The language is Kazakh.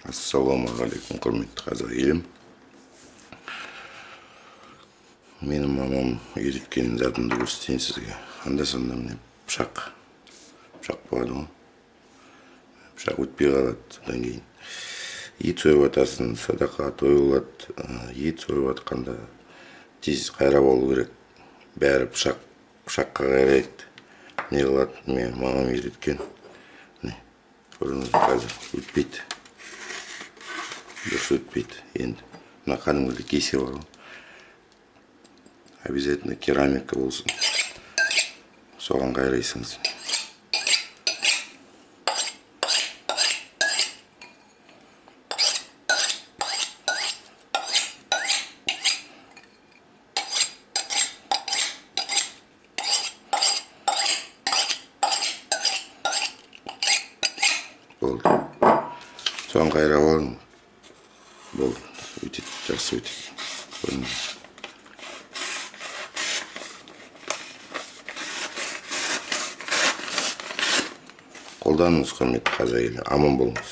Ассалаумағалейкум, құрметті қазақ елім. Менің мамам үйреткен затымды көрсетейін сізге. Анда-санда міне пышақ болады ғой. Пышақ өтпей қалады. Содан кейін ет сойып атасың, садақа той болады. Ет сойып атқанда тез қайрап алу керек. Бәрі пышаққа қайрайды. Не қылады? Мен мамам үйреткен. Міне, көріңіз, қазір өтпейді. Дұрыс өтпейді. Енді мына кәдімгідей кесе бар ғой. Обязательно керамика болсын. Соған қайрайсыңыз. Болды. Соған қайрап алың. Болды. Өтеді, жақсы өтеді. Қолданыңыз, құрметті қазақ елі. Аман болыңыз.